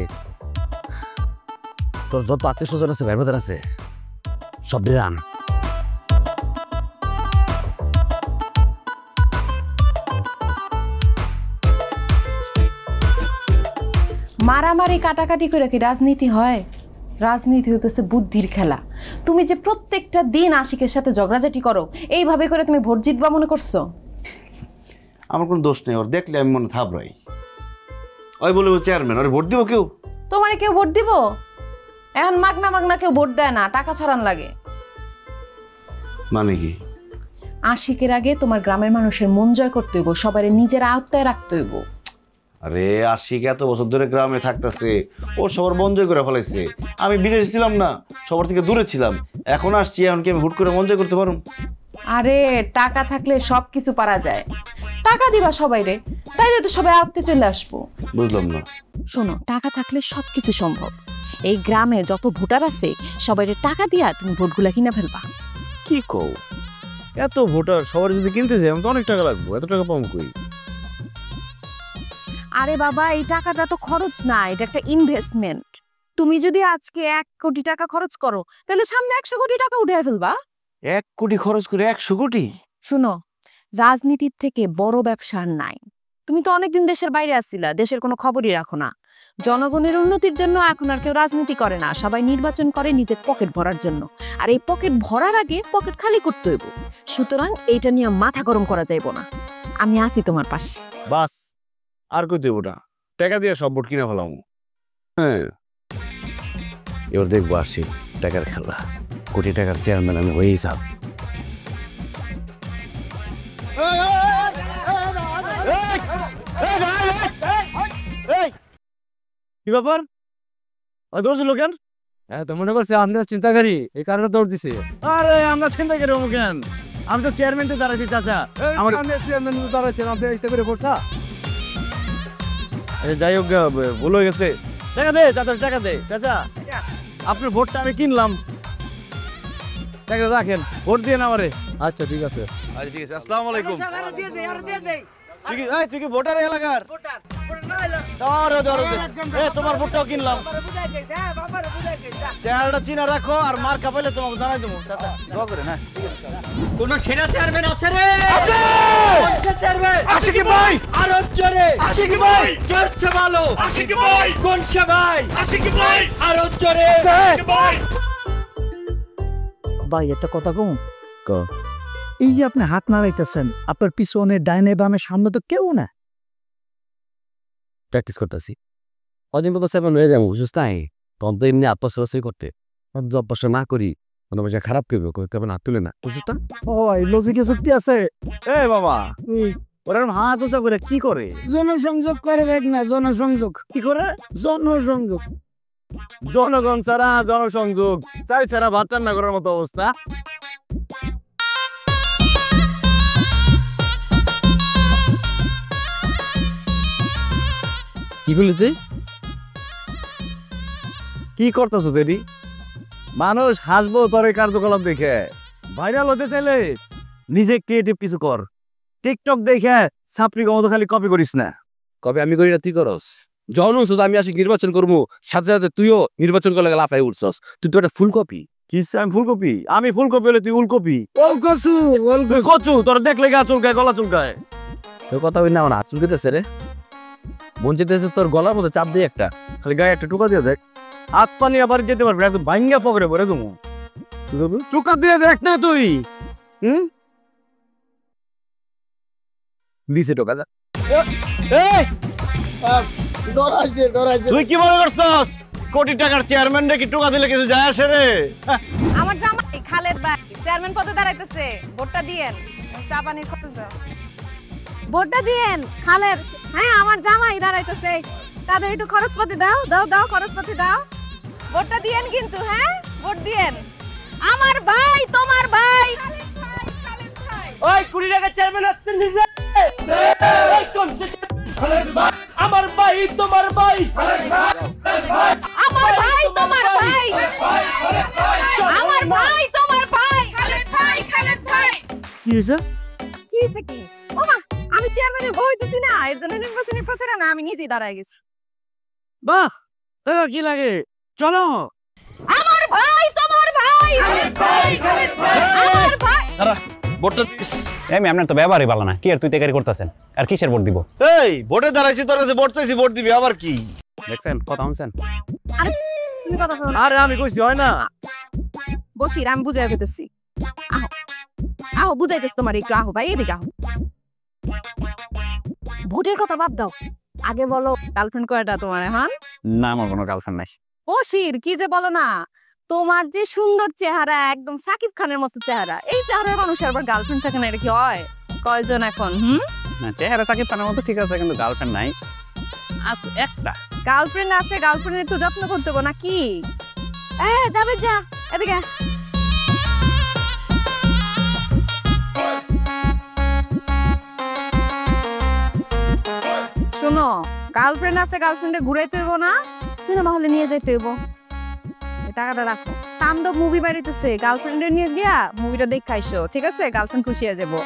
তোর যত আত্মীয় স্বজন আছে, ভাই বোনের আছে, সব রান। মারামারি কাটাকাটি করে কি রাজনীতি হয়? রাজনীতি হইতেছে বুদ্ধির খেলা। তুমি যে প্রত্যেকটা দিন আশিকের সাথে ঝগড়াঝাটি করো, এইভাবে করে তুমি ভোট জিতবা মনে করছো? আমার কোনো দোষ নেই, ওর দেখলে আমি মনে থাবড়াই। ওই বলে চেয়ারম্যান, ওর ভোট দিব কেউ? তোমারে কেউ ভোট দিব? এখন মাগনা মাগনা কেউ ভোট দেয় না, টাকা ছড়ান লাগে। মানে কি? আশিকের আগে তোমার গ্রামের মানুষের মন জয় করতে হইব, সবাই নিজের আওতায় রাখতে হইব। আরে আশিক এত বছর ধরে গ্রামে থাকতেছে, ও সবার মন জয় করে ফেলাইছে। আমি বিদেশে ছিলাম না, সবার থেকে দূরে ছিলাম, এখন আসছি, এখন কি আমি হুট করে মন জয় করতে পারুম? আরে টাকা থাকলে সব কিছু পারা যায়। টাকা দিবা সবাই রে, তাই তো সবাই আওতে চলে আসবো। বুঝলাম না। শোনো, টাকা থাকলে সবকিছু সম্ভব। এই গ্রামে যত ভোটার আছে সবাইরে টাকা দিয়া তুমি ভোটগুলা কিনা ফেলবা। কি কও? এত ভোটার সবার যদি কিনতে যাই আমি তো অনেক টাকা লাগবো, এত টাকা পাবো কই? আরে বাবা, এই টাকাটা তো খরচ না, এটা একটা ইনভেস্টমেন্ট। তুমি যদি আজকে 1 কোটি টাকা খরচ করো, তাহলে সামনে 100 কোটি টাকা উঠে ফেলবা। 1 কোটি খরচ করে 100 কোটি? শুনো, রাজনীতির থেকে বড় ব্যবসা আর নাই। তুমি তো অনেকদিন দেশের বাইরে আসছিলা, দেশের কোনো খবরই রাখো না। জনগণের উন্নতির জন্য এখন আর কেউ রাজনীতি করে না, সবাই নির্বাচন করে নিজের পকেট ভরার জন্য। আর এই পকেট ভরার আগে পকেট খালি করতে হইব। সুতরাং এইটা নিয়ে মাথা গরম করা যাইব না। আমি আছি তোমার পাশে। বাস, আর কই দেবো না, টাকা দিয়ে সব ভোট কিনে ফেলাম। হ্যাঁ, এবার দেখবো আসি টাকার খেলা। কোটি টাকার চেয়ারম্যান আমি হয়েই যাব। কি ব্যাপার? দৌড় লোকেন? তো মনে করছে আমরা চিন্তাকারী, এই কারণে দৌড় দিছে। আরে আমরা চিন্তা করি কেন? আমি তো চেয়ারম্যানতে দাঁড়াইছি চাচা। আমার চেয়ারম্যান দাঁড়াইছেন, আপনি ইচ্ছা করে পড়ছা? যাই হোক, ভুল হয়ে গেছে। টাকা দে চাচা, টাকা দে চাচা। আপনার ভোটটা আমি কিনলাম, টাকা রাখেন, ভোট দিয়ে না আমারে। আচ্ছা ঠিক আছে। আচ্ছা ঠিক আছে, আসসালামু আলাইকুম। তুই কি ভোটার এলাকার? তোমার ভোটটাও কিনলাম। চেহারাটা চিনা রাখো, আর মার কাপাইলে তোমাকে জানাই দেবো চাচা। দোয়া করে না। কোন সেরা চেয়ারম্যান আছে রে? আছে। কোন চেয়ারম্যান? আশিকি ভাই। আরো জোরে। আশিকি ভাই। জোরছে বলো। আশিকি ভাই। কোন সে ভাই? আশিকি ভাই। আরো জোরে। আশিকি ভাই। ভাই একটা কথা কম, এই যে আপনি হাত নাড়াইতেছেন, আপনার পিছনে ডাইনে বামে সামনে তো কেউ না। প্র্যাকটিস করতেছি, অদিন পর সেভেন হয়ে যাবো, বুঝছিস তাই? তখন তো এমনি আত্মসরাসরি করতে অভ্যাস না করি, কোনো বছর খারাপ করবে, কেমন হাত তুলে না, বুঝছিস না? ও ভাই, লজিকে শক্তি আছে। এ বাবা, ওরা হাত উঁচা করে কি করে? জনসংযোগ করে দেখ না, জনসংযোগ। কি করে? জনসংযোগ। জনগণ ছাড়া জনসংযোগ, চাই ছাড়া ভাত রান্না করার মতো অবস্থা। কি বলি তুই? কি করতেছো এডি? মানুষ হাসবো তোর এই কার্যকলাপ দেখে। ভাইরাল হতে চাইলে নিজে ক্রিয়েটিভ কিছু কর। টিকটক দেখে সাপড়ি মতো খালি কপি করিস না। কবে আমি করি না তুই করস? যখন উঠছস আমি আসি নির্বাচন করবো, সাথে সাথে তুইও নির্বাচন করলে লাফাই উঠছস। তুই তো একটা ফুলকপি। কিসে আমি ফুলকপি? আমি ফুলকপি হলে তুই উলকপি। ওলকসু তুই কচু, তোর দেখলে গা চুলকায়, গলা চুলকায়। তোর কথা বলি না, আমার হাত চুলকেতেছে রে। মন চেতেছে তোর গলার মধ্যে চাপ দিয়ে একটা। খালি গায়ে একটা টুকা দিয়ে দেখ, হাত পানি আবার যেতে পারবে, একদম ভাঙ্গা পকড়ে পড়ে তুমি। টুকা দিয়ে দেখ না তুই। দিছে টোকা দা। ডরাইছে তুই কি মনে করছস কোটি টাকার চেয়ারম্যান রে কি টুকা দিলে কিছু যায় আসে রে? আমার জামাই খালেদ ভাই চেয়ারম্যান পদে দাঁড়াইতেছে, ভোটটা দিয়েন। চা পানির খরচ দাও, ভোটটা দিয়েন খালেদ। হ্যাঁ আমার জামাই দাঁড়াইতেছে, তাদের একটু খরচপাতি দাও, দাও দাও খরচপাতি দাও। ভোটটা দিয়েন কিন্তু, হ্যাঁ ভোট দিয়েন। আমার ভাই তোমার ভাই। ওই 20 টাকা চেয়ারম্যান আসছেন নিজে। এই কোন খালেদ ভাই? আমার ভাই তোমার ভাই। আমার ভাই তোমার ভাই। আমার ভাই তোমার ভাই। খালেদ ভাই, খালেদ ভাই। কি হয়েছে? কি হয়েছে কি? ওমা, আমি চেয়ারম্যানের বই দিছি না, এর জন্য নির্বাচনী প্রচারে না আমি নিজেই দাঁড়ায় গেছি। বাহ, তোর কি লাগে? চলো। আমার ভাই তোমার ভাই। খালেদ ভাই, খালেদ ভাই। আমার ভাই। ভোটটা দিস। আমি আপনার তো ব্যবহারই ভালো না। কি আর তুই তেকারি করতেছেন? আর কিসের ভোট দিব? এই ভোটে দাঁড়াইছি, তোর কাছে ভোট চাইছি, ভোট দিবি আবার কি? দেখছেন কথা শুনছেন? আরে তুমি কথা বলো। আরে আমি কইছি হয় না। বসির আমি বুঝাই পেতেছি। আহো আহো বুঝাইতেছি তোমার একটু। আহো ভাই এদিকে আহো। ভোটের কথা বাদ দাও, আগে বলো গার্লফ্রেন্ড কয়টা তোমার এখন? না আমার কোনো গার্লফ্রেন্ড নাই। বসির কি যে বলো না, তোমার যে সুন্দর চেহারা, একদম সাকিব খানের মতো চেহারা, এই চেহারার মানুষের আবার গার্লফ্রেন্ড থাকে না, এটা কি হয়? কয়জন এখন? না চেহারা সাকিব খানের মতো ঠিক আছে, কিন্তু গার্লফ্রেন্ড নাই। আজ একটা গার্লফ্রেন্ড আছে, গার্লফ্রেন্ডের একটু যত্ন করতে হবে না কি? যাবে যা এদিকে। শোনো, গার্লফ্রেন্ড আছে, গার্লফ্রেন্ডে ঘুরাইতে হইব না, সিনেমা হলে নিয়ে যাইতে হইব। টাকাটা রাখো। তাণ্ডব মুভি বাড়িতেছে, গার্লফ্রেন্ডে নিয়ে গিয়া মুভিটা দেখাইছো, ঠিক আছে? গার্লফ্রেন্ড খুশি হয়ে যাবো।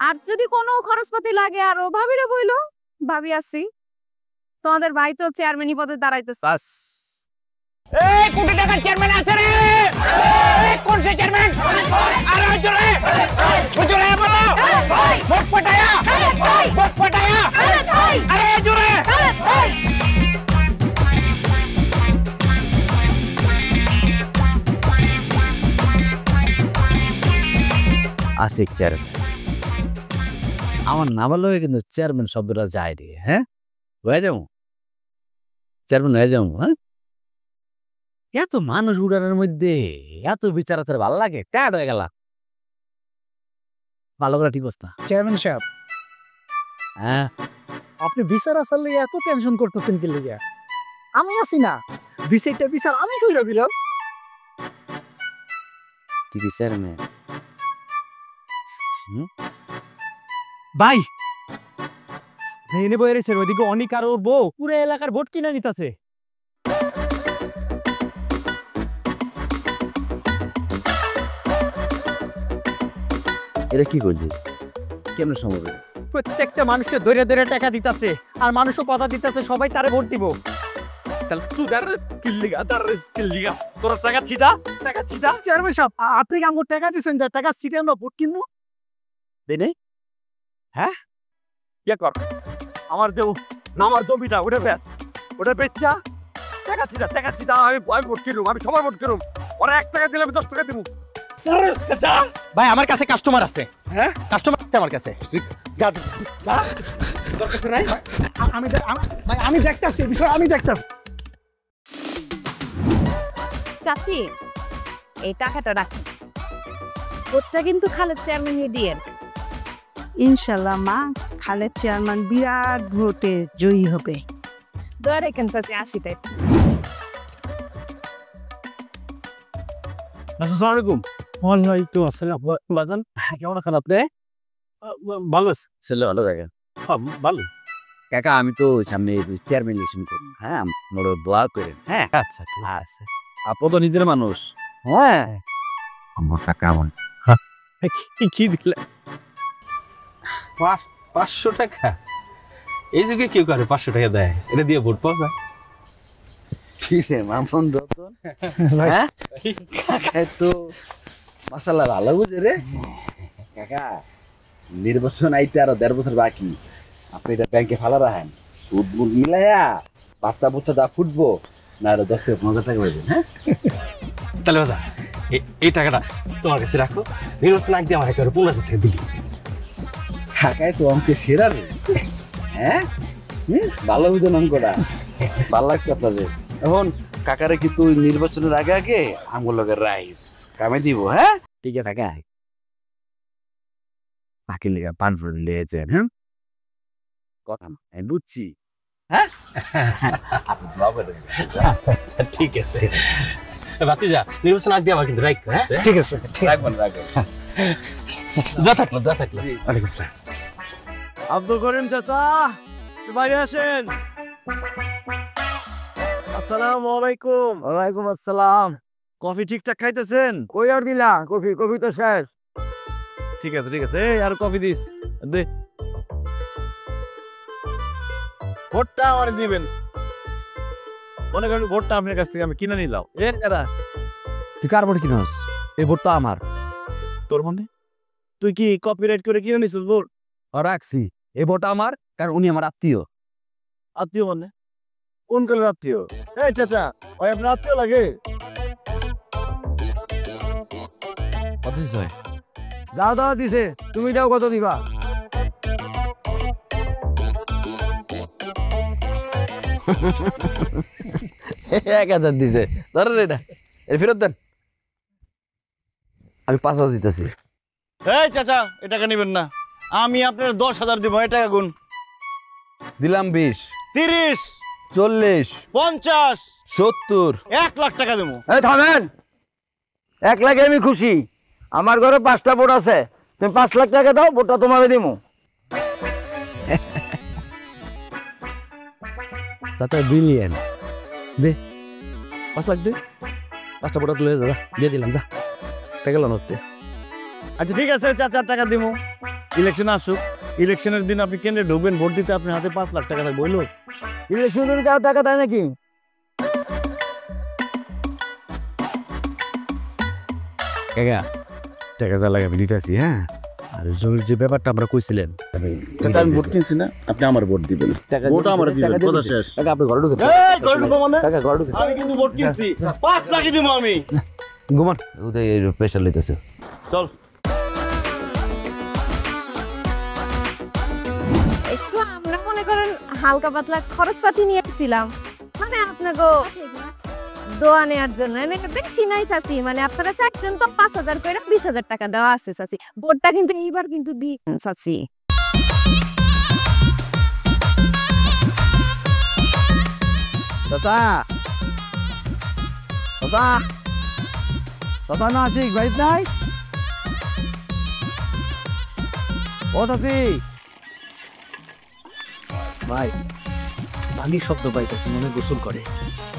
আর যদি কোনো খরচপাতি লাগে আরো ভাবিরে বইলো, ভাবি আসি। তোমাদের ভাই তো চেয়ারম্যানই পদে দাঁড়াইতেছে। এই 20 টাকার চেয়ারম্যান আছে রে। এই কোন সে চেয়ারম্যান? আরে জোরে জোরে বলো। ভোট পটায়া, ভোট পটায়া। আরে জোরে। আশিক চেয়ারম্যান আমার নাম লয়ে কিন্তু চেয়ারম্যান শব্দটা যায় রে। হ্যাঁ হয়ে যাবো চেয়ারম্যান, হয়ে যাবো। হ্যাঁ এত মানুষ উড়ানোর মধ্যে এত বিচার আছে, ভালো লাগে। ট্যাড হয়ে গেল। ভালো করে ঠিক অবস্থা। চেয়ারম্যান সাহেব, হ্যাঁ আপনি বিচার আসলে এত টেনশন করতেছেন কি লিগা? আমি আছি না, বিচারটা বিচার আমি কইরা দিলাম। ঠিক আছে চেয়ারম্যান। ভাই এনে বই রেছে, ওইদিকে অনেক আর ওর বউ পুরো এলাকার ভোট কিনা নিতেছে। এটা কি করলি? কেমন সম্ভব? প্রত্যেকটা মানুষের ধরে ধরে টাকা দিতেছে, আর মানুষও কথা দিতেছে সবাই তারে ভোট দিব। তাহলে তুই তোরা টাকা ছিটা, টাকা ছিটা। চেয়ারম্যান সাহেব, আপনি কি আমার টাকা দিচ্ছেন, যা টাকা সিটে আমরা ভোট কিনবো? দেনে হ্যাঁ ইয়ে কর, আমার যে আমার জমিটা ওটা বেশ, ওটা বেচা টাকা ছিটা। আমি ভোট কিনুম, আমি সবার ভোট কিনুম। ওরা 1 টাকা দিলে আমি 10 টাকা দিব। ভাই আমার কাছে কাস্টমার আছে। হ্যাঁ কাস্টমার আছে আমার কাছে। তোর কাছে নাই? আমি দেখতাছি বিষয়, আমি দেখতাছি। চাচি এই টাকাটা রাখি, ভোটটা কিন্তু খালেদ চেয়ারম্যান দিয়ে। ইনশাল্লাহ মা, খালেদ চেয়ারম্যান বিরাট ভোটে জয়ী হবে। দয়া রেখেন চাচি, আসি তাই। আসসালামু আলাইকুম। ওয়ালাইকুম আসসালাম। বাজান কেমন আছেন আপনি? ভালো আছে ছেলে ভালো জায়গা। ভালো। কাকা আমি তো সামনে চেয়ারম্যান ইলেকশন করব হ্যাঁ মোর দোয়া করেন হ্যাঁ আচ্ছা ঠিক আছে আপনি তো নিজের মানুষ হ্যাঁ আমার টাকা আমার কি দিলে 500 টাকা এই যুগে কেউ করে 500 টাকা দেয় এটা দিয়ে ভোট পাওয়া যায় কি রে মামুন রতন হ্যাঁ কাকা তো মাশাআল্লাহ ভালো বুঝে রে কাকা নির্বাচন আইতে আরো 1.5 বছর বাকি আপনি এটা ব্যাংকে ফালা রাখেন সুদ মুদ মিলাইয়া বাচ্চা বুচ্চা দা ফুটবো না আরো 10-15 টাকা পাবেন হ্যাঁ তাহলে বাজা এই টাকাটা তোমার কাছে রাখো নির্বাচন আগে আমার একেবারে 15,000 টাকা দিলি কাকাই তো অঙ্কে সেরা রে হ্যাঁ ভালো বুঝেন অঙ্কটা ভালো লাগছে আপনাদের এখন কাকারে কিন্তু নির্বাচনের আগে আগে আমগুলো লগে রাইস কামে দিব হ্যাঁ ঠিক আছে কাকা বাকি লিগা 500 লিয়েছেন হ্যাঁ কথা আমি বুঝছি হ্যাঁ আচ্ছা আচ্ছা ঠিক আছে বাতি যা নির্বাচন আগে আমার কিন্তু রাইখ হ্যাঁ ঠিক আছে রাখবেন যা থাকলো ওয়ালাইকুম আসসালাম আব্দুল করিম চাচা বাইরে আসেন আসসালামু আলাইকুম ওয়ালাইকুম আসসালাম কফি ঠিকঠাক খাইতেছেন কই আর দিলা কফি তো শেষ ঠিক আছে এই আর কফি দিস দে ভোটটা আমার দিবেন মনে করেন ভোটটা আপনার কাছ থেকে আমি কিনে নিলাম এ দাদা তুই কার ভোট কিনস এই ভোট তো আমার তোর মনে তুই কি কপিরাইট করে কিনে নিছিস ভোট রাখছি এই ভোট আমার কারণ উনি আমার আত্মীয় মানে কোন কালের আত্মীয় এই চাচা ওই আপনার আত্মীয় লাগে কত দিছ দাও দিছে তুমি দাও কত দিবা এক হাজার দিছে ধরেন এটা এর ফেরত দেন আমি 5,000 দিতেছি এই চাচা এ টাকা নেবেন না আমি আপনার 10,000 দিব এই টাকা গুণ দিলাম 20 30 40 50 70 1 লাখ টাকা দেবো এই থামেন 1 লাখে আমি খুশি আমার ঘরে 5টা ভোট আছে তুমি 5 লাখ টাকা দাও ভোটটা তোমাকে দিমু সাথে ব্রিলিয়ান দে 5 লাখ দে 5টা ভোট তুলে যা দিয়ে দিলাম যা টাকা লোন হচ্ছে আচ্ছা ঠিক আছে চাচা টাকা দিমু ইলেকশন আসুক ইলেকশনের দিন আপনি কেন্দ্রে ঢুকবেন ভোট দিতে আপনার হাতে 5 লাখ টাকা থাকবে বললো ইলেকশনের টাকা দেয় নাকি কাকা টাকা যা লাগে আমি দিতেছি হ্যাঁ আর জমির যে ব্যাপারটা আমরা কইছিলেন চাচা আমি ভোট কিনছি না আপনি আমার ভোট দিবেন ভোট আমার দিবেন কথা শেষ কাকা আপনি ঘরে ঢুকে এই ঘরে ঢুকো মানে কাকা ঘরে ঢুকে আমি কিন্তু ভোট কিনছি 5 লাখই দিমু আমি ঘুমান ওদের প্রেশার লইতেছে চল একটু আমরা মনে করেন হালকা পাতলা খরচপাতি নিয়ে এসেছিলাম মানে আপনাকে দোয়া নেওয়ার জন্য বেশি নাই চাচি মানে আপনারা চাচ্ছেন তো 5,000 করে 20,000 টাকা দেওয়া আছে চাচি ভোটটা কিন্তু এইবার কিন্তু দি চাচি চাচা না আসিক বাড়িতে নাই ও চাচি ভাই পানির শব্দ পাইতেছি মনে গোসল করে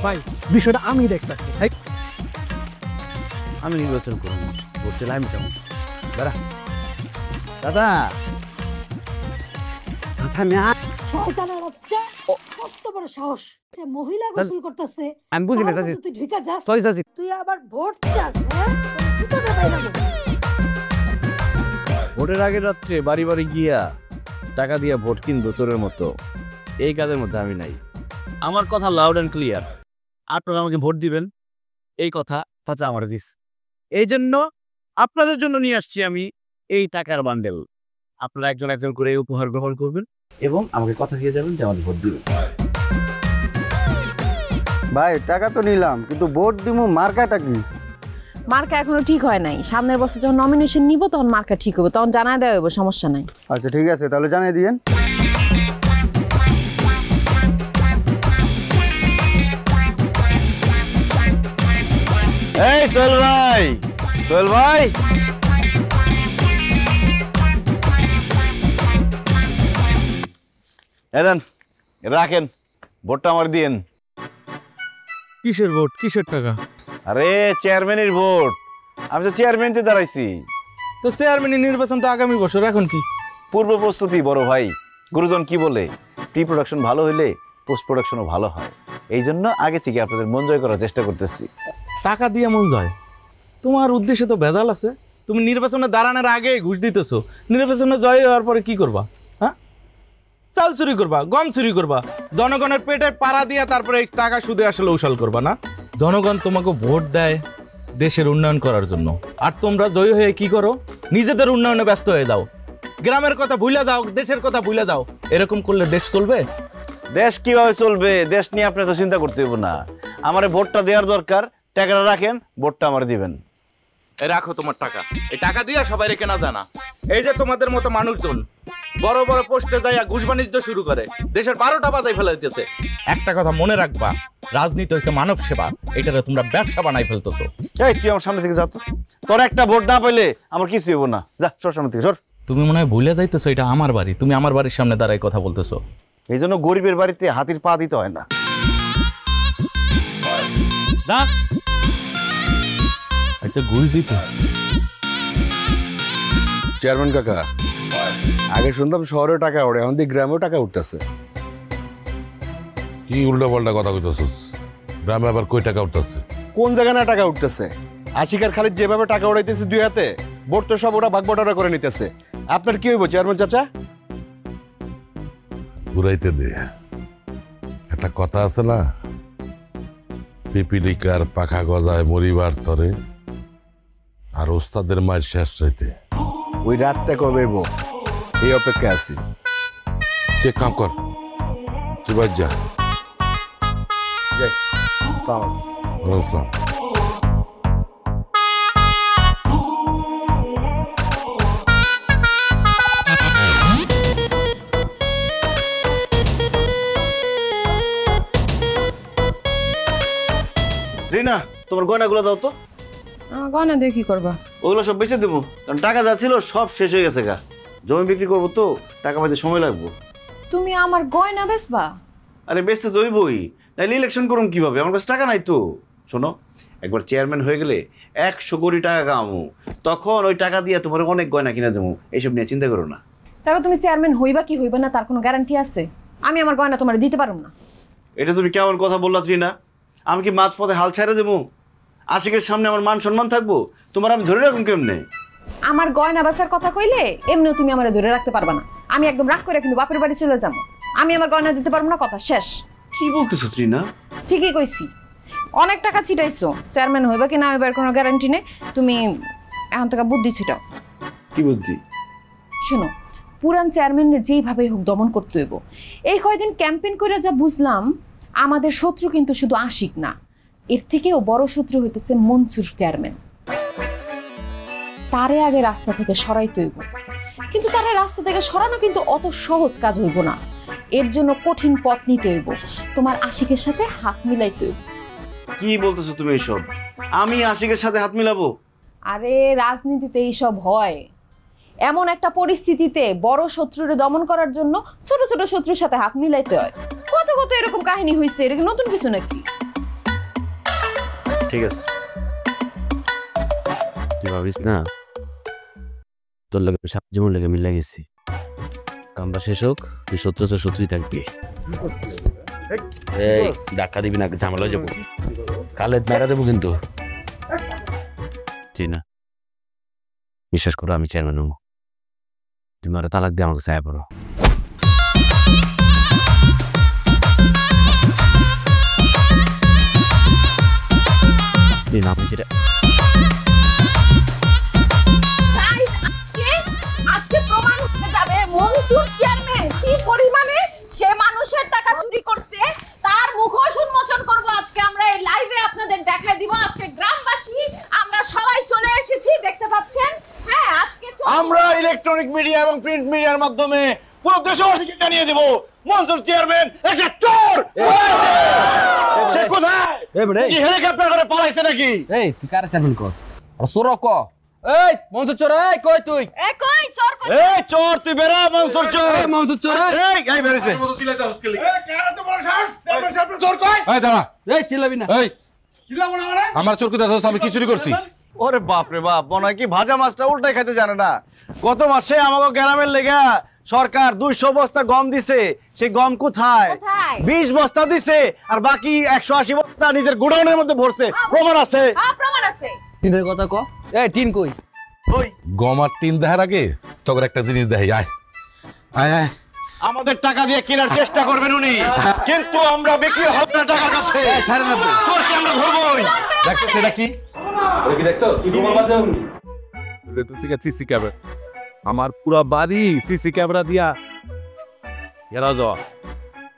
ভাই বিষয়টা আমি দেখতেছি আমি নির্বাচন করব ভোট চাইলে আমি যাবো দাঁড়া চাচা শয়তানের বাচ্চা কত বড় সাহস মহিলা গোসল করতেছে আমি বুঝি না চাচি তুই ঢুকা যাস সরি চাচি তুই আবার ভোট চাস হ্যাঁ কিভাবে বাইরাবো ভোটের আগের রাত্রে বাড়ি বাড়ি গিয়া টাকা দিয়া ভোট কিনবো চোরের মতো এই কাজের মধ্যে আমি নাই আমার কথা লাউড অ্যান্ড ক্লিয়ার আপনারা আমাকে ভোট দিবেন এই কথা চাচা আমার দিস এই জন্য আপনাদের জন্য নিয়ে আসছি আমি এই টাকার বান্ডেল আপনারা একজন একজন করে এই উপহার গ্রহণ করবেন এবং আমাকে কথা দিয়ে যাবেন যে আমার ভোট দিবেন ভাই টাকা তো নিলাম কিন্তু ভোট দিমু মার্কাটা কি মার্কা এখনো ঠিক হয় নাই সামনের বছর যখন নমিনেশন নিব তখন মার্কা ঠিক হবে তখন জানাই দেওয়া হবে সমস্যা নাই আচ্ছা ঠিক আছে তাহলে জানিয়ে দিয়েন এই সোহেল ভাই এলেন রাখেন, ভোটটা আমার দিয়েন। কিসের ভোট, কিসের টাকা? আরে চেয়ারম্যানের ভোট, আমি তো চেয়ারম্যানতে দাঁড়াইছি। তো চেয়ারম্যানের নির্বাচন তো আগামী বছর, এখন কি পূর্ব প্রস্তুতি বড় ভাই। গুরুজন কি বলে, প্রি প্রোডাকশন ভালো হইলে পোস্ট প্রোডাকশনও ভালো হয়। এই জন্য আগে থেকে আপনাদের মন জয় করার চেষ্টা করতেছি। টাকা দিয়ে মন যায়? তোমার উদ্দেশ্যে তো ভেজাল আছে। তুমি নির্বাচনে দাঁড়ানোর আগে ঘুষ দিতেছো, নির্বাচনে জয় হওয়ার পরে কি করবা? হ্যাঁ, চাল চুরি করবা, গম চুরি করবা, জনগণের পেটে পাড়া দিয়া তারপরে এই টাকা সুদে আসলে উশাল করবা না? জনগণ তোমাকে ভোট দেয় দেশের উন্নয়ন করার জন্য, আর তোমরা জয়ী হয়ে কি করো? নিজেদের উন্নয়নে ব্যস্ত হয়ে যাও, গ্রামের কথা ভুলে যাও, দেশের কথা ভুলে যাও। এরকম করলে দেশ চলবে? দেশ কিভাবে চলবে, দেশ নিয়ে আপনি তো চিন্তা করতে হইব না। আমারে ভোটটা দেওয়ার দরকার, টাকাটা রাখেন, ভোটটা আমার দিবেন। এই রাখো তোমার টাকা, এই টাকা দিয়ে সবাই রেখে না জানা। এই যে তোমাদের মতো মানুষজন বড় বড় পোস্টে যাইয়া ঘুষ বাণিজ্য শুরু করে, দেশের 12টা বাজাই ফেলে দিতেছে। একটা কথা মনে রাখবা, রাজনীতি হচ্ছে মানব সেবা, এটারে তোমরা ব্যবসা বানাই ফেলতেছো। এই তুই আমার সামনে থেকে যা তো, তোর একটা ভোট না পাইলে আমার কিছু হইব না। যা, সর সামনে থেকে সর। তুমি মনে হয় ভুলে যাইতেছো এটা আমার বাড়ি, তুমি আমার বাড়ির সামনে দাঁড়াই কথা বলতেছো। এই জন্য গরিবের বাড়িতে হাতির পা দিতে হয় না। না আচ্ছা, ঘুষ দিতে। চেয়ারম্যান কাকা, আগে শুনতাম শহরে টাকা ওঠে, এখন দেখি গ্রামেও টাকা উঠতেছে। কি উল্টা পাল্টা কথা কইতেছিস? গ্রামে আবার কই টাকা উঠতেছে? কোন জায়গায় না টাকা উঠতেছে? আশিকার খালিদ যেভাবে টাকা উড়াইতেছে দুই হাতে, ভোট তো সব ওরা ভাগবটারা করে নিতেছে। আপনার কি হইব চেয়ারম্যান চাচা? ঘুরাইতে দে। একটা কথা আছে না, পিপিলিকার পাখা গজায় মরিবার তরে, আর ওস্তাদের মায়ের শেষ রাইতে। ওই রাতটা কবে বো, এই অপেক্ষা আছি। তুই কাম কর, তুই বাদ যা। রিনা, তোমার গয়নাগুলো দাও তো। গয়না দিয়ে কি করবা? ওগুলো সব বেচে দেবো, কারণ টাকা যা ছিল সব শেষ হয়ে গেছে গা। জমি বিক্রি করবো তো, টাকা পাইতে সময় লাগবো। তুমি আমার গয়না বেচবা? আরে বেচতে তো হইবই, নাইলে ইলেকশন করুন কিভাবে? আমার কাছে টাকা নাই তো। শোনো, একবার চেয়ারম্যান হয়ে গেলে 100 কোটি টাকা কামাবো, তখন ওই টাকা দিয়ে তোমার অনেক গয়না কিনে দেবো। এইসব নিয়ে চিন্তা করো না। তারপর তুমি চেয়ারম্যান হইবা কি হইবা না তার কোনো গ্যারান্টি আছে? আমি আমার গয়না তোমার দিতে পারবো না। এটা তুমি কেমন কথা বললা ত্রিনা? আমি কি মাঝপথে হাল ছেড়ে দেবো? আশিকের সামনে আমার মান সম্মান থাকবো, তোমার আমি ধরে রাখুন কেমনে? আমার গয়না বেচার কথা কইলে এমনিও তুমি আমার ধরে রাখতে পারবা না। আমি একদম রাগ করে কিন্তু বাপের বাড়ি চলে যাবো। আমি আমার গয়না দিতে পারবো না, কথা শেষ। কি বলতেছো ত্রিনা? ঠিকই কইছি, অনেক টাকা ছিটাইছো, চেয়ারম্যান হইবা কি না হইবার কোনো গ্যারান্টি নেই। তুমি এখন থেকে বুদ্ধি ছিটাও। কি বুদ্ধি? শোনো, পুরান চেয়ারম্যানের যেইভাবে হোক দমন করতে হইব। এই কয়দিন ক্যাম্পেইন করে যা বুঝলাম, আমাদের শত্রু কিন্তু শুধু আশিক না, এর থেকেও বড় শত্রু হইতেছে মনসুর চেয়ারম্যান। তারে আগে রাস্তা থেকে সরাইতে হইব, কিন্তু তারে রাস্তা থেকে সরানো কিন্তু অত সহজ কাজ হইব না। এর জন্য কঠিন পথ নিতে হইব, তোমার আশিকের সাথে হাত মিলাইতে হইব। কি বলতেছো তুমি এইসব? আমি আশিকের সাথে হাত মিলাবো? আরে রাজনীতিতে এইসব হয়। এমন একটা পরিস্থিতিতে বড় শত্রুরে দমন করার জন্য ছোট ছোট শত্রুর সাথে হাত মিলাইতে হয়। কত কত এরকম কাহিনী হয়েছে, এটা কি নতুন কিছু নাকি? ঠিক আছে, তুই ভাবিস না তোর লগে সাপ যেমন লেগে মিলে গেছি। কামটা শেষ হোক, তুই শত্রু তো শত্রুই থাকবি। এই ধাক্কা দিবি না, ঝামেলা হয়ে যাবো। কালে মেরা দেবো কিন্তু। টিনা, বিশ্বাস করো আমি চেয়ারম্যান হবো। তুমি আরো তালাক দিয়ে আমাকে চায় পড়ো। টিনা, আমি যেটা আজকে প্রমাণ হয়ে যাবে মনসুর চেয়ারম্যান কি পরিমাণে সে মানুষের টাকা চুরি করছে, তার মুখোশ উন্মোচন করব আজকে আমরা এই লাইভে আপনাদের দেখাই দিব। আজকে গ্রামবাসী আমরা সবাই চলে এসেছি, দেখতে পাচ্ছেন। হ্যাঁ, আজকে আমরা ইলেকট্রনিক মিডিয়া এবং প্রিন্ট মিডিয়ার মাধ্যমে পুরো দেশবাসীকে জানিয়ে দেব মনসুর চেয়ারম্যান একটা চোর। সে কোথায়? কি হেলিকপ্টার করে পালাইছে নাকি? এই তুই কারে চেয়ারম্যান কস? আর সোর ক এই মনসুর চোর, এই কই তুই? এ কই চোর কই? এই চোর তুই বেরা মনসুর চোর। এই মনসুর চোর, এই বেরিয়েছে। এই দাঁড়া, এই চিল্লাবি না। এই আমার চোর কোথায় আছে? আমি কি চুরি করছি? ওরে বাপ রে বাপ, মনে হয় কি ভাজা মাছটা উল্টাই খাইতে জানে না। গত মাসে আমাকে গ্রামের লেগা সরকার 200 বস্তা গম দিছে, সেই গম কোথায়? 20 বস্তা দিছে, আর বাকি 180 বস্তা নিজের গোডাউনের মধ্যে ভরছে। প্রমাণ আছে? হ্যাঁ প্রমাণ আছে। টিনের কথা ক। এই টিন কই? ওই গম আর টিন দেখার আগে তোর একটা জিনিস দেখাই। আয় আয় আয়। আমাদের টাকা দিয়ে কেনার চেষ্টা করবেন উনি, কিন্তু আমরা বিক্রি হব না টাকার কাছে। চোরকে আমরা ধরবই। দেখছো সেটা কি? কি দেখছো? সিসি ক্যামেরা, আমার পুরো বাড়ি সিসি ক্যামেরা দিয়া এরা যাওয়া।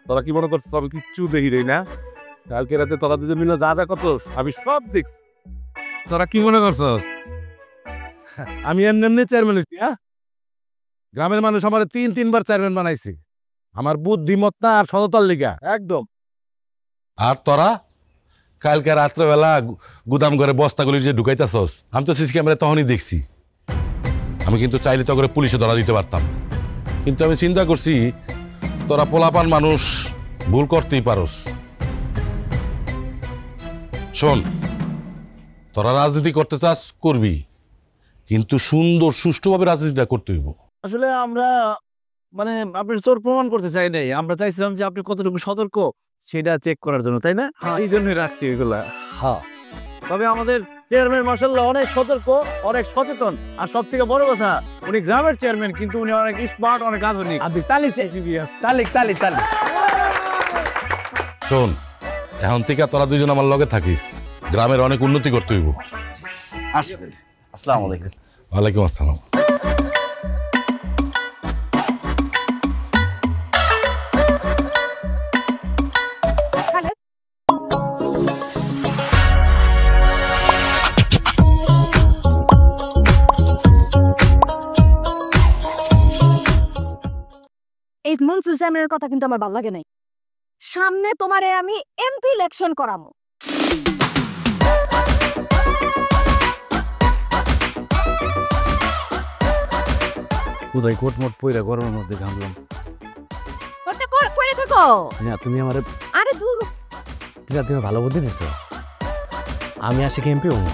তোরা কি মনে করছিস আমি কিচ্ছু দেখি রে না? কালকে রাতে তোরা দুজন মিলে যা যা করছস আমি সব দেখছি। তোরা কি মনে করছস আমি এমনি চেয়ারম্যান হইছি? হ্যাঁ, গ্রামের মানুষ আমার 3-3 চেয়ারম্যান বানাইছি, আমার বুদ্ধিমত্তা আর সততার লিগা একদম। আর তোরা কালকে রাত্রেবেলা গুদাম ঘরে বস্তাগুলি যে ঢুকাইতেছস, আমি তো সিসি ক্যামেরা তখনই দেখছি। আমি কিন্তু চাইলে তো করে পুলিশে ধরা দিতে পারতাম, কিন্তু আমি চিন্তা করছি তোরা পোলাপান মানুষ, ভুল করতেই পারস। শোন, তোরা রাজনীতি করতে চাস করবি, কিন্তু সুন্দর সুষ্ঠুভাবে রাজনীতিটা করতে হইব। আসলে আমরা মানে আপনার চোর প্রমাণ করতে চাই নাই, আমরা চাইছিলাম যে আপনি কতটুকু সতর্ক সেটা চেক করার জন্য, তাই না? এই জন্যই রাখছি এগুলা। হ্যাঁ, তবে আমাদের চেয়ারম্যান মাশাআল্লাহ অনেক সতর্ক, অনেক সচেতন, আর সব থেকে বড় কথা উনি গ্রামের চেয়ারম্যান, কিন্তু উনি অনেক স্মার্ট, অনেক আধুনিক। আপনি তালি তালি তালি তালি। শোন, এখন থেকে তোরা দুজন আমার লগে থাকিস, গ্রামের অনেক উন্নতি করতে হইব। আসসালামু আলাইকুম। ওয়ালাইকুম আসসালাম। এই মনসুর চেয়ারম্যানের কথা কিন্তু আমার ভালো লাগে নাই। সামনে তোমারে আমি এমপি ইলেকশন করামু। কোথায় কোটমোট পয়রা গরমের মধ্যে ঘামলাম। করতে কইরে থাকো না তুমি আমারে, আরে দূর তুমি ভালো বুদ্ধি দিছো। আমি আসি এমপি হবো।